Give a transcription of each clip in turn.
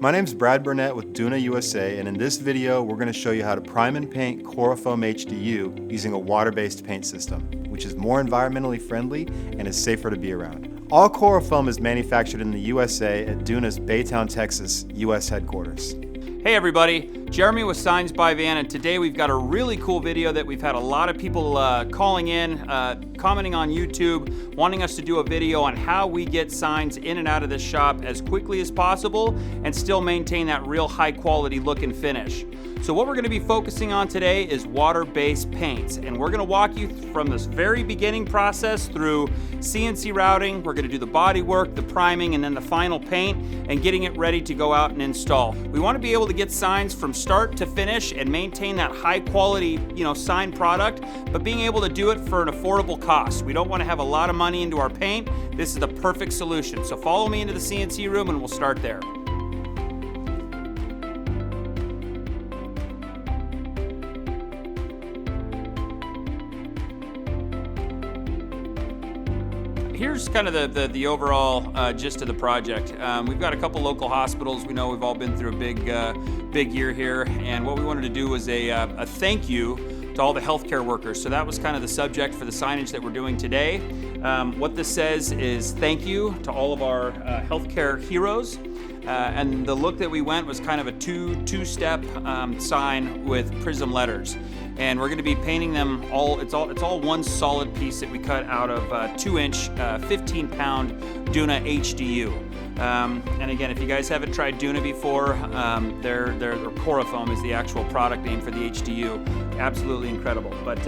My name's Brad Burnett with Duna USA, and in this video we're going to show you how to prime and paint Corafoam HDU using a water-based paint system, which is more environmentally friendly and is safer to be around. All Corafoam is manufactured in the USA at Duna's Baytown, Texas, US headquarters. Hey everybody, Jeremy with Signs by Van, and today we've got a really cool video that we've had a lot of people calling in, commenting on YouTube, wanting us to do a video on how we get signs in and out of this shop as quickly as possible and still maintain that real high quality look and finish. So what we're going to be focusing on today is water-based paints, and we're going to walk you from this very beginning process through CNC routing. We're going to do the body work, the priming, and then the final paint and getting it ready to go out and install. We want to be able to get signs from start to finish and maintain that high quality, sign product, but being able to do it for an affordable cost. We don't want to have a lot of money into our paint. This is the perfect solution. So follow me into the CNC room and we'll start there. Here's kind of the overall gist of the project. We've got a couple local hospitals. We know we've all been through a big year here, and what we wanted to do was a thank you to all the healthcare workers. So that was kind of the subject for the signage that we're doing today. What this says is thank you to all of our healthcare heroes. And the look that we went was kind of a two-step sign with prism letters. And we're going to be painting them all. It's all one solid piece that we cut out of 2-inch, 15-pound Duna HDU. And again, if you guys haven't tried Duna before, their Corafoam is the actual product name for the HDU. Absolutely incredible. But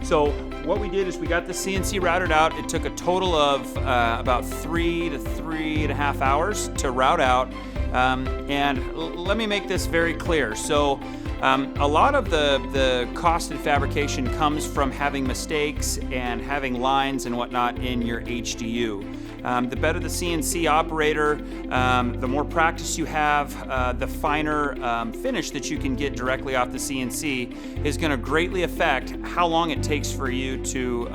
so what we did is we got the CNC routed out. It took a total of about 3 to 3.5 hours to route out. And let me make this very clear. So a lot of the cost in fabrication comes from having mistakes and having lines and whatnot in your HDU. The better the CNC operator, the more practice you have, the finer finish that you can get directly off the CNC is going to greatly affect how long it takes for you to,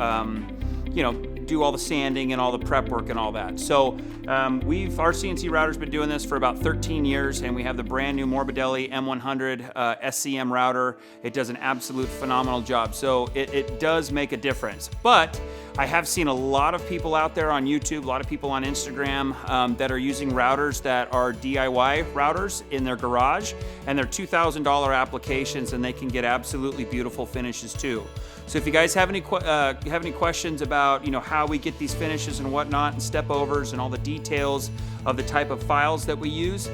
do all the sanding and all the prep work and all that. So our CNC router's been doing this for about 13 years, and we have the brand new Morbidelli M100 SCM router. It does an absolute phenomenal job. So it does make a difference. But I have seen a lot of people out there on YouTube, a lot of people on Instagram that are using routers that are DIY routers in their garage, and they're $2,000 applications, and they can get absolutely beautiful finishes too. So if you guys have any questions about how we get these finishes and whatnot, and step overs and all the details of the type of files that we use,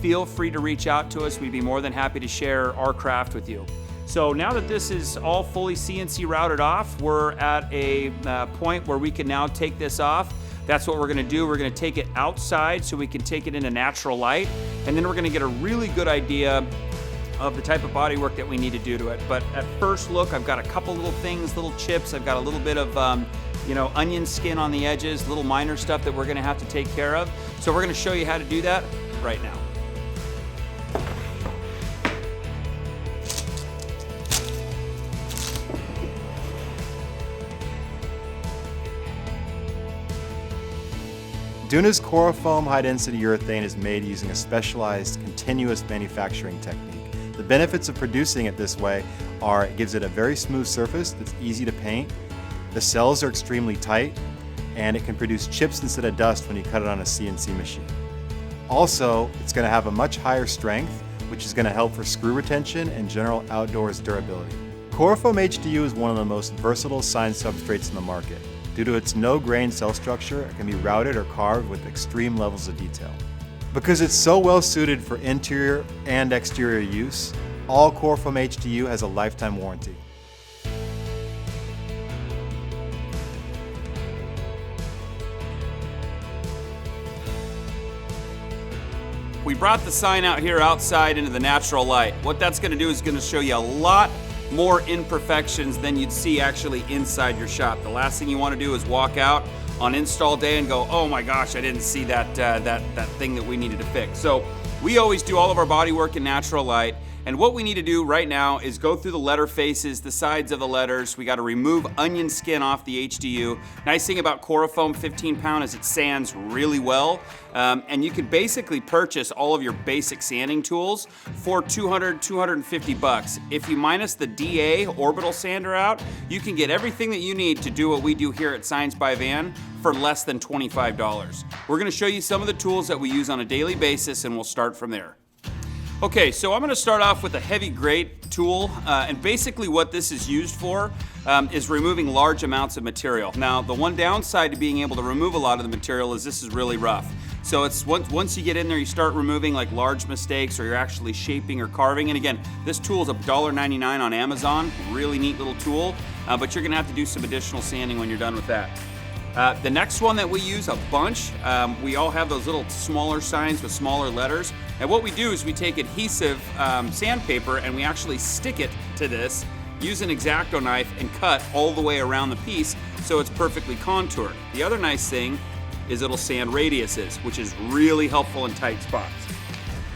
feel free to reach out to us. We'd be more than happy to share our craft with you. So now that this is all fully CNC routed off, we're at a point where we can now take this off. That's what we're going to do. We're going to take it outside so we can take it into natural light, and then we're going to get a really good idea of the type of body work that we need to do to it. But at first look, I've got a couple little things, little chips. I've got a little bit of onion skin on the edges, little minor stuff that we're going to have to take care of. So we're going to show you how to do that right now. Duna's Corafoam high-density urethane is made using a specialized continuous manufacturing technique. The benefits of producing it this way are it gives it a very smooth surface that's easy to paint, the cells are extremely tight, and it can produce chips instead of dust when you cut it on a CNC machine. Also, it's going to have a much higher strength, which is going to help for screw retention and general outdoors durability. Corafoam HDU is one of the most versatile sign substrates in the market. Due to its no-grain cell structure, it can be routed or carved with extreme levels of detail. Because it's so well suited for interior and exterior use, all Corafoam HDU has a lifetime warranty. We brought the sign out here outside into the natural light. What that's going to do is going to show you a lot more imperfections than you'd see actually inside your shop. The last thing you want to do is walk out on install day and go, oh my gosh, I didn't see that thing that we needed to fix. So We always do all of our body work in natural light, and what we need to do right now is go through the letter faces, the sides of the letters. We got to remove onion skin off the HDU. Nice thing about Corafoam 15-pound is it sands really well, and you can basically purchase all of your basic sanding tools for $250. If you minus the DA orbital sander out, you can get everything that you need to do what we do here at Signs by Van for less than $25. We're going to show you some of the tools that we use on a daily basis, and we'll start from there. Okay, so I'm going to start off with a heavy grate tool, and basically what this is used for is removing large amounts of material. Now, the one downside to being able to remove a lot of the material is this is really rough. So it's once you get in there, you start removing like large mistakes, or you're actually shaping or carving. And again, this tool is $1.99 on Amazon. Really neat little tool, but you're going to have to do some additional sanding when you're done with that. The next one that we use a bunch, we all have those little smaller signs with smaller letters. And what we do is we take adhesive sandpaper and we actually stick it to this, use an X-Acto knife and cut all the way around the piece so it's perfectly contoured. The other nice thing is it'll sand radiuses, which is really helpful in tight spots.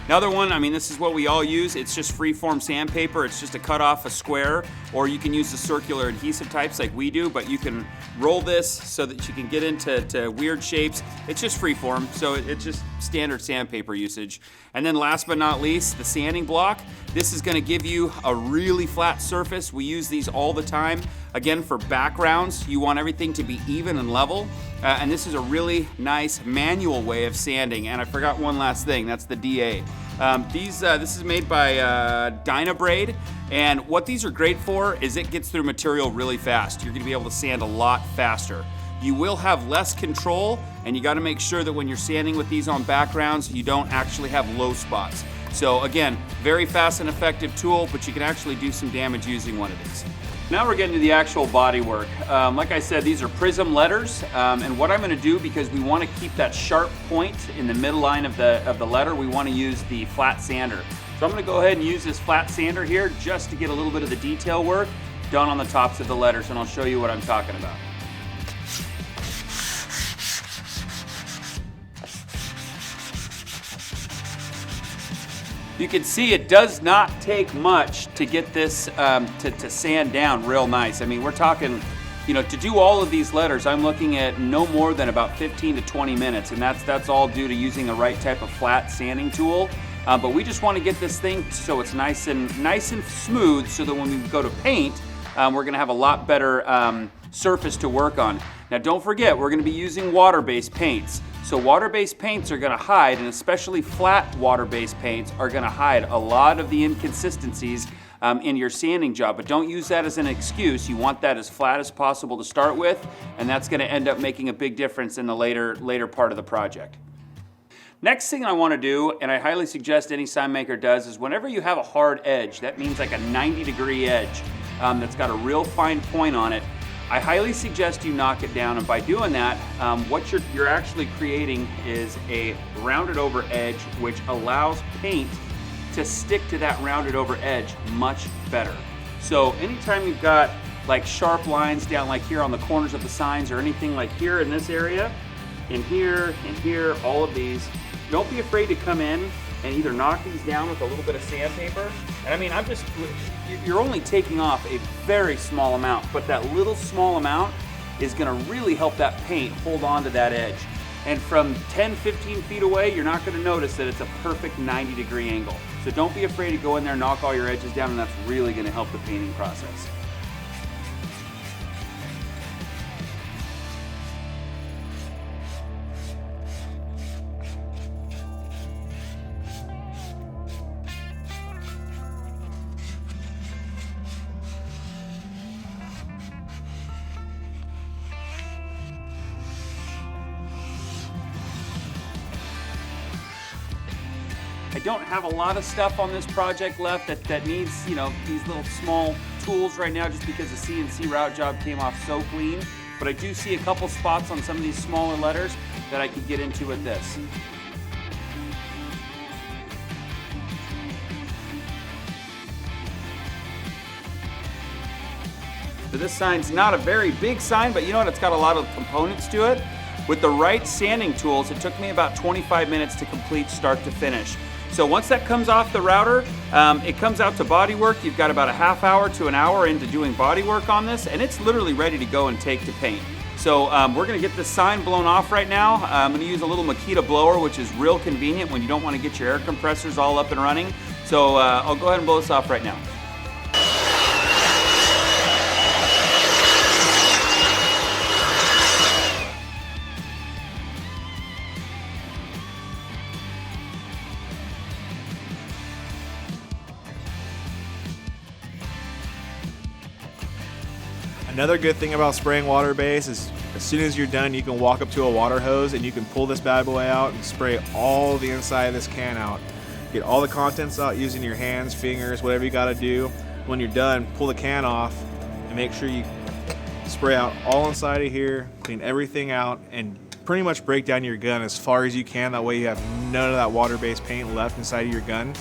Another one, I mean, this is what we all use. It's just free-form sandpaper. It's just to cut off a square, or you can use the circular adhesive types like we do, but you can roll this so that you can get into weird shapes. It's just free-form, so it's just standard sandpaper usage. And then last but not least, the sanding block. This is gonna give you a really flat surface. We use these all the time. Again, for backgrounds, you want everything to be even and level. And this is a really nice manual way of sanding. And I forgot one last thing, that's the DA. This is made by Dynabraid, and what these are great for is it gets through material really fast. You're gonna be able to sand a lot faster. You will have less control, and you gotta make sure that when you're sanding with these on backgrounds, you don't actually have low spots. So again, very fast and effective tool, but you can actually do some damage using one of these. Now we're getting to the actual body work. Like I said, these are prism letters, and what I'm gonna do, because we wanna keep that sharp point in the middle line of the letter, we wanna use the flat sander. So I'm gonna go ahead and use this flat sander here just to get a little bit of the detail work done on the tops of the letters, and I'll show you what I'm talking about. You can see it does not take much to get this to sand down real nice. I mean, we're talking, you know, to do all of these letters, I'm looking at no more than about 15 to 20 minutes, and that's all due to using the right type of flat sanding tool. But we just want to get this thing so it's nice and smooth, so that when we go to paint, we're going to have a lot better surface to work on. Now, don't forget, we're going to be using water-based paints. So water-based paints are going to hide, and especially flat water-based paints are going to hide a lot of the inconsistencies in your sanding job. But don't use that as an excuse. You want that as flat as possible to start with, and that's going to end up making a big difference in the later part of the project. Next thing I want to do, and I highly suggest any sign maker does, is whenever you have a hard edge, that means like a 90-degree edge that's got a real fine point on it, I highly suggest you knock it down, and by doing that, what you're actually creating is a rounded over edge, which allows paint to stick to that rounded over edge much better. So anytime you've got like sharp lines down like here on the corners of the signs, or anything like here in this area, in here, all of these, don't be afraid to come in and either knock these down with a little bit of sandpaper. And I mean, you're only taking off a very small amount, but that little small amount is gonna really help that paint hold on to that edge. And from 10, 15 feet away, you're not gonna notice that it's a perfect 90-degree angle. So don't be afraid to go in there, knock all your edges down, and that's really gonna help the painting process. I don't have a lot of stuff on this project left that needs, you know, these little small tools right now, just because the CNC route job came off so clean. But I do see a couple spots on some of these smaller letters that I could get into with this. So this sign's not a very big sign, but you know what? It's got a lot of components to it. With the right sanding tools, it took me about 25 minutes to complete start to finish. So once that comes off the router, it comes out to Bodywork. You've got about a half hour to an hour into doing bodywork on this, and it's literally ready to go and take to paint. So we're gonna get this sign blown off right now. I'm gonna use a little Makita blower, which is real convenient when you don't wanna get your air compressors all up and running. So I'll go ahead and blow this off right now. Another good thing about spraying water-based is as soon as you're done, you can walk up to a water hose and you can pull this bad boy out and spray all the inside of this can out. Get all the contents out using your hands, fingers, whatever you gotta do. When you're done, pull the can off and make sure you spray out all inside of here, clean everything out, and pretty much break down your gun as far as you can. That way you have none of that water-based paint left inside of your gun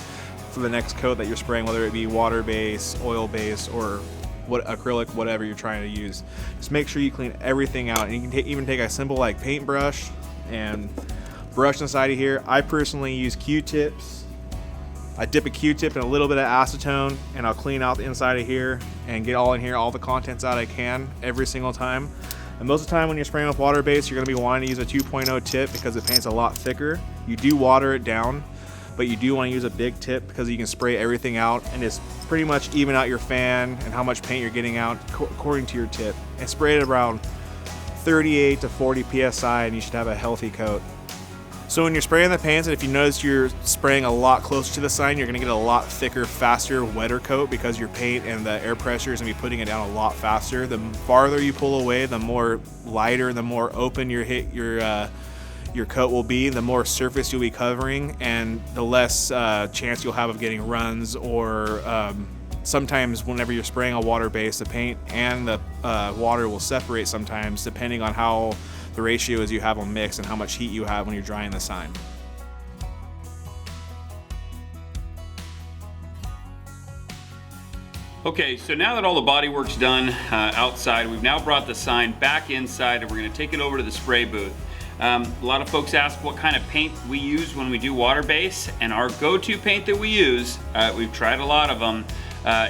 for the next coat that you're spraying, whether it be water-based, oil-based, or acrylic, whatever you're trying to use. Just make sure you clean everything out, and you can even take a simple like paintbrush and brush inside of here. I personally use Q-tips. I dip a Q-tip in a little bit of acetone and I'll clean out the inside of here and get all in here, all the contents out I can every single time. And most of the time when you're spraying with water base, you're going to be wanting to use a 2.0 tip because the paint's a lot thicker. You do water it down, but you do want to use a big tip because you can spray everything out and just pretty much even out your fan and how much paint you're getting out according to your tip. And spray it around 38 to 40 psi and you should have a healthy coat. So when you're spraying the paints, and if you notice you're spraying a lot closer to the sign, you're going to get a lot thicker, faster, wetter coat because your paint and the air pressure is going to be putting it down a lot faster. The farther you pull away, the more lighter, the more open your coat will be, the more surface you'll be covering, and the less chance you'll have of getting runs or sometimes whenever you're spraying a water base, the paint and the water will separate sometimes depending on how the ratio is you have them mixed and how much heat you have when you're drying the sign. Okay, so now that all the body work's done outside, we've now brought the sign back inside and we're gonna take it over to the spray booth. A lot of folks ask what kind of paint we use when we do water base, and our go-to paint that we use, we've tried a lot of them,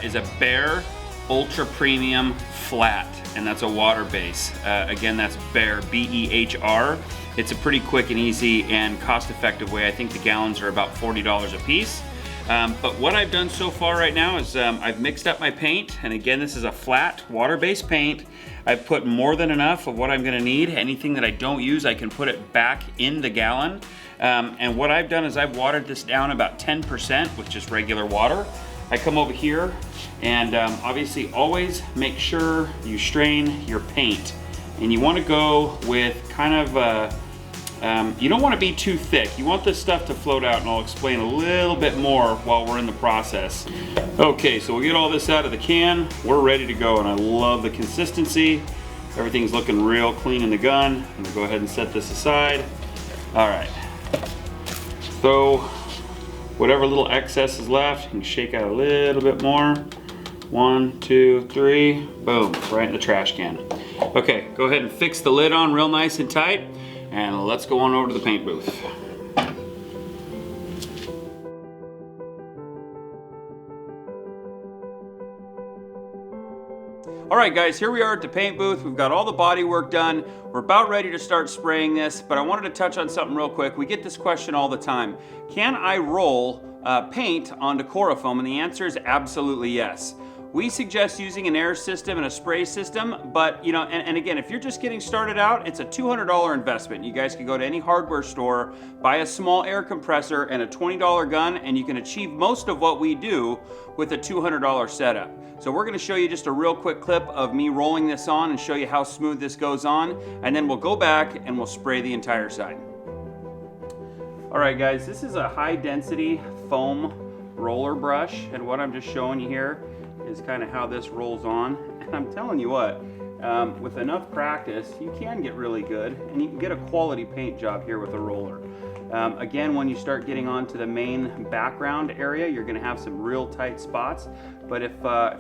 is a Behr Ultra Premium Flat, and that's a water base. Again, that's Behr, B-E-H-R. It's a pretty quick and easy and cost-effective way. I think the gallons are about $40 a piece. But what I've done so far right now is I've mixed up my paint, and again, this is a flat water-based paint. I've put more than enough of what I'm gonna need. Anything that I don't use, I can put it back in the gallon. And what I've done is I've watered this down about 10% with just regular water. I come over here and obviously always make sure you strain your paint. And you wanna go with kind of, you don't wanna be too thick. You want this stuff to float out, and I'll explain a little bit more while we're in the process. Okay, so we'll get all this out of the can. We're ready to go, and I love the consistency. Everything's looking real clean in the gun. I'm gonna go ahead and set this aside. All right, so whatever little excess is left, you can shake out a little bit more. 1, 2, 3, boom, right in the trash can. Okay, go ahead and fix the lid on real nice and tight, and let's go on over to the paint booth. All right guys, here we are at the paint booth. We've got all the body work done. We're about ready to start spraying this, but I wanted to touch on something real quick. We get this question all the time. Can I roll paint onto Corafoam? And the answer is absolutely yes. We suggest using an air system and a spray system, but you know, and again, if you're just getting started out, it's a $200 investment. You guys can go to any hardware store, buy a small air compressor and a $20 gun, and you can achieve most of what we do with a $200 setup. So we're gonna show you just a real quick clip of me rolling this on and show you how smooth this goes on, and then we'll go back and we'll spray the entire side. All right guys, this is a high density foam roller brush, and what I'm just showing you here is kind of how this rolls on. And I'm telling you what, with enough practice, you can get really good, and you can get a quality paint job here with a roller. Again, when you start getting onto the main background area, you're gonna have some real tight spots, but if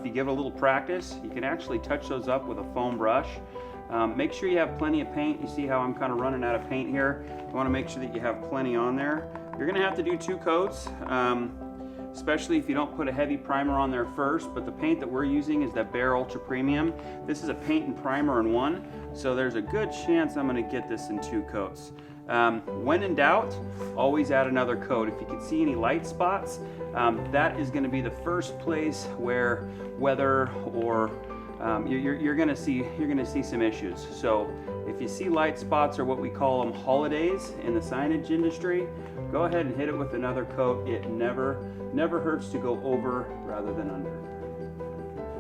you give it a little practice, you can actually touch those up with a foam brush. Make sure you have plenty of paint. You see how I'm kind of running out of paint here. You want to make sure that you have plenty on there. You're going to have to do 2 coats, especially if you don't put a heavy primer on there first, but the paint that we're using is that Behr Ultra Premium. This is a paint and primer in one, so there's a good chance I'm going to get this in 2 coats. When in doubt, always add another coat. If you can see any light spots, that is going to be the first place where weather or you're going to see some issues. So if you see light spots, or what we call them holidays in the signage industry, go ahead and hit it with another coat. It never hurts to go over rather than under.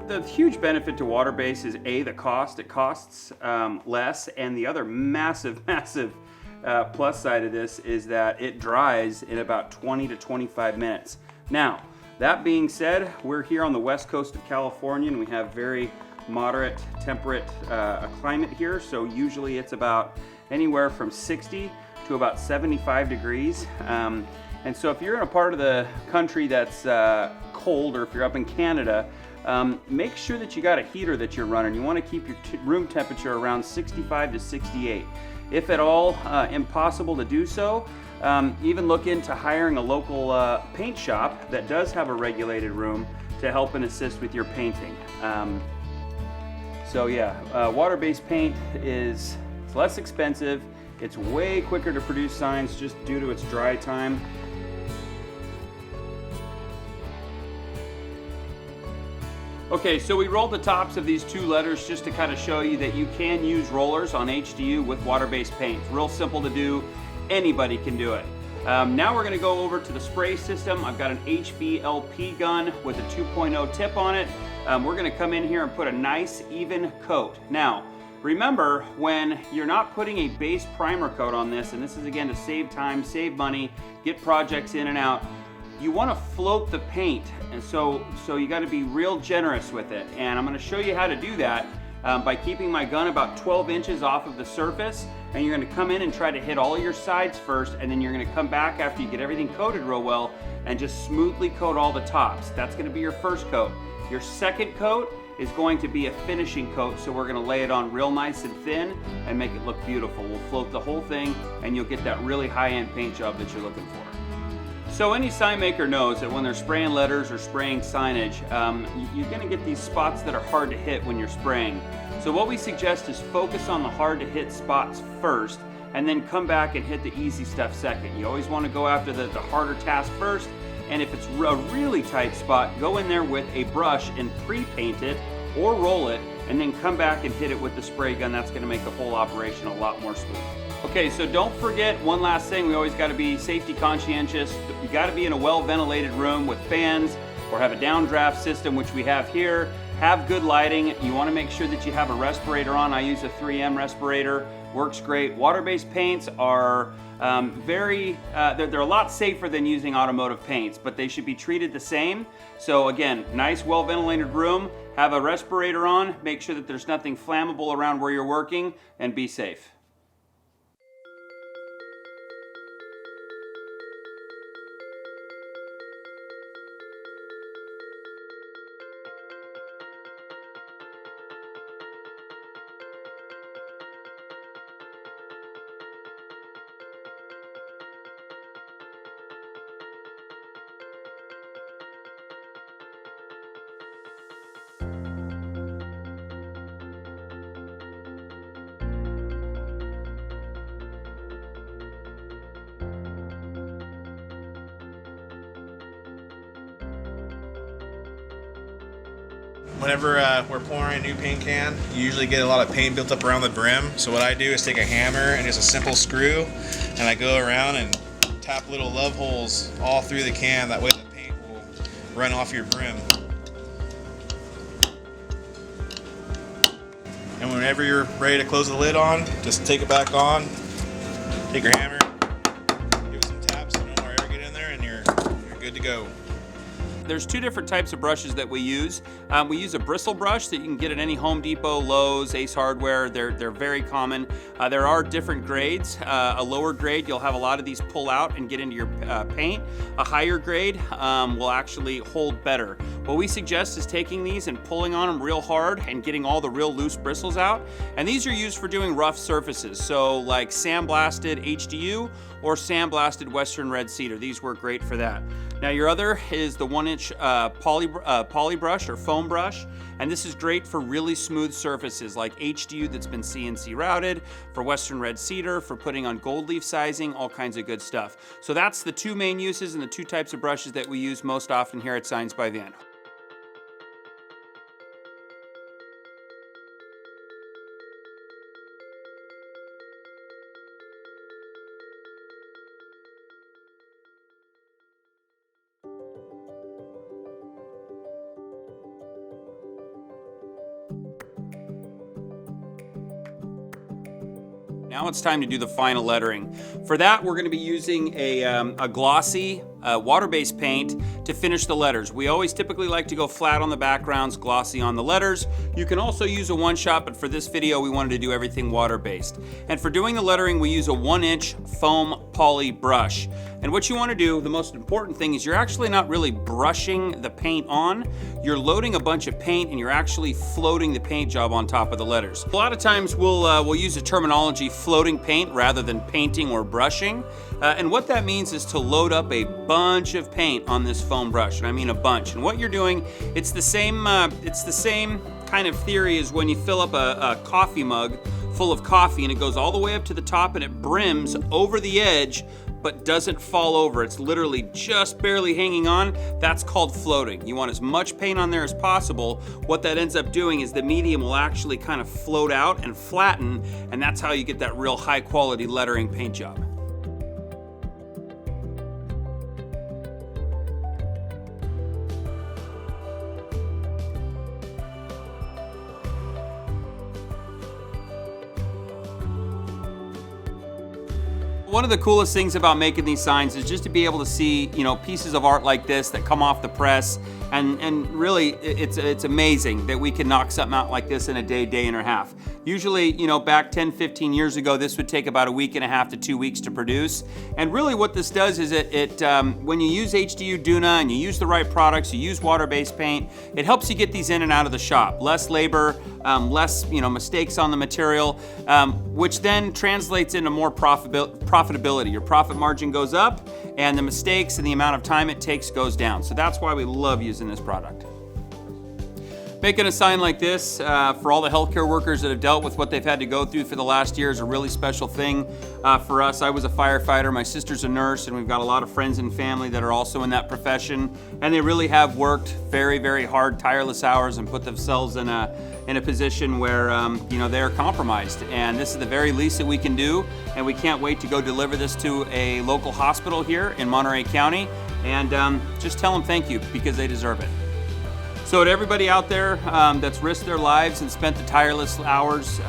The huge benefit to water-based is the cost. It costs less, and the other massive plus side of this is that it dries in about 20 to 25 minutes. Now, that being said, we're here on the west coast of California, and we have very moderate temperate climate here, so usually it's about anywhere from 60 to about 75 degrees. And so if you're in a part of the country that's cold, or if you're up in Canada, make sure that you got a heater that you're running. You want to keep your room temperature around 65 to 68. If at all impossible to do so, even look into hiring a local paint shop that does have a regulated room to help and assist with your painting. So yeah, water-based paint it's less expensive. It's way quicker to produce signs just due to its dry time. Okay, so we rolled the tops of these 2 letters just to kind of show you that you can use rollers on HDU with water-based paint. Real simple to do. Anybody can do it. Now we're going to go over to the spray system. I've got an HVLP gun with a 2.0 tip on it. We're going to come in here and put a nice even coat. Now, remember, when you're not putting a base primer coat on this, and this is again to save time, save money, get projects in and out, you want to float the paint, and so you got to be real generous with it. And I'm going to show you how to do that by keeping my gun about 12 inches off of the surface. And you're going to come in and try to hit all your sides first, and then you're going to come back after you get everything coated real well and just smoothly coat all the tops. That's going to be your first coat. Your second coat is going to be a finishing coat, so we're going to lay it on real nice and thin and make it look beautiful. We'll float the whole thing, and you'll get that really high-end paint job that you're looking for. So any sign maker knows that when they're spraying letters or spraying signage, you're going to get these spots that are hard to hit when you're spraying. So what we suggest is focus on the hard to hit spots first, and then come back and hit the easy stuff second. You always want to go after the harder task first, and if it's a really tight spot, go in there with a brush and pre-paint it or roll it, and then come back and hit it with the spray gun. That's going to make the whole operation a lot more smooth. Okay, so don't forget one last thing. We always got to be safety conscientious. You got to be in a well-ventilated room with fans, or have a downdraft system, which we have here. Have good lighting. You want to make sure that you have a respirator on. I use a 3M respirator. Works great. Water-based paints are they're a lot safer than using automotive paints, but they should be treated the same. So again, nice, well-ventilated room. Have a respirator on. Make sure that there's nothing flammable around where you're working, and be safe. Whenever we're pouring a new paint can, you usually get a lot of paint built up around the brim. So what I do is take a hammer and just a simple screw, and I go around and tap little love holes all through the can. That way the paint will run off your brim. And whenever you're ready to close the lid on, just take it back on, take your hammer, give it some taps, no more air get in there, and you're good to go. there's two different types of brushes that we use. We use a bristle brush that you can get at any Home Depot, Lowe's, Ace Hardware. They're very common. There are different grades. A lower grade, you'll have a lot of these pull out and get into your paint. A higher grade will actually hold better. What we suggest is taking these and pulling on them real hard and getting all the real loose bristles out. And these are used for doing rough surfaces, so like sandblasted HDU or sandblasted Western Red Cedar. These work great for that. Now your other is the 1-inch poly brush or foam brush, and this is great for really smooth surfaces like HDU that's been CNC routed, for Western Red Cedar, for putting on gold leaf sizing, all kinds of good stuff. So that's the two main uses and the two types of brushes that we use most often here at Signs by Van. Now it's time to do the final lettering. For that, we're going to be using a glossy water-based paint to finish the letters. We always typically like to go flat on the backgrounds, glossy on the letters. You can also use a one-shot, but for this video, we wanted to do everything water-based. And for doing the lettering, we use a 1-inch foam poly brush. And what you want to do, the most important thing, is you're actually not really brushing the paint on. You're loading a bunch of paint and you're actually floating the paint job on top of the letters. A lot of times we'll use the terminology floating paint rather than painting or brushing. And what that means is to load up a bunch of paint on this foam brush, and I mean a bunch. And what you're doing, it's the same kind of theory as when you fill up a coffee mug full of coffee and it goes all the way up to the top and it brims over the edge but doesn't fall over. It's literally just barely hanging on. That's called floating. You want as much paint on there as possible. What that ends up doing is the medium will actually kind of float out and flatten, and that's how you get that real high quality lettering paint job. One of the coolest things about making these signs is just to be able to see, pieces of art like this that come off the press, and really it's amazing that we can knock something out like this in a day and a half. Usually, back 10, 15 years ago, this would take about a week and a half to 2 weeks to produce. And really what this does is when you use HDU Duna and you use the right products, you use water-based paint, it helps you get these in and out of the shop. Less labor, less mistakes on the material, which then translates into more profitability. Your profit margin goes up and the mistakes and the amount of time it takes goes down. So that's why we love using this product. Making a sign like this for all the healthcare workers that have dealt with what they've had to go through for the last year is a really special thing for us. I was a firefighter, my sister's a nurse, and we've got a lot of friends and family that are also in that profession, and they really have worked very, very hard, tireless hours and put themselves in a position where they're compromised. And this is the very least that we can do, and we can't wait to go deliver this to a local hospital here in Monterey County, and just tell them thank you, because they deserve it. So to everybody out there that's risked their lives and spent the tireless hours,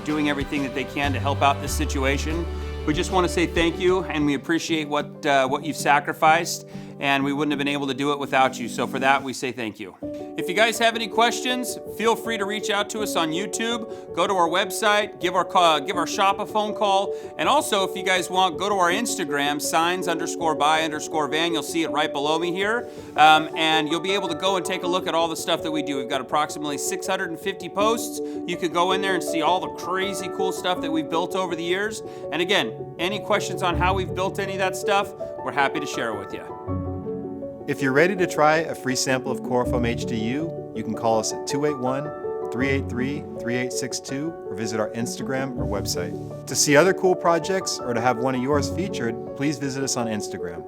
doing everything that they can to help out this situation, we just want to say thank you, and we appreciate what you've sacrificed, and we wouldn't have been able to do it without you. So for that, we say thank you. If you guys have any questions, feel free to reach out to us on YouTube. Go to our website, give our shop a phone call, and also if you guys want, go to our Instagram, signs_by_van. You'll see it right below me here, and you'll be able to go and take a look at all the stuff that we do. We've got approximately 650 posts. You could go in there and see all the crazy cool stuff that we've built over the years. And again, any questions on how we've built any of that stuff, we're happy to share it with you. If you're ready to try a free sample of Corafoam HDU, you can call us at 281-383-3862 or visit our Instagram or website. To see other cool projects or to have one of yours featured, please visit us on Instagram.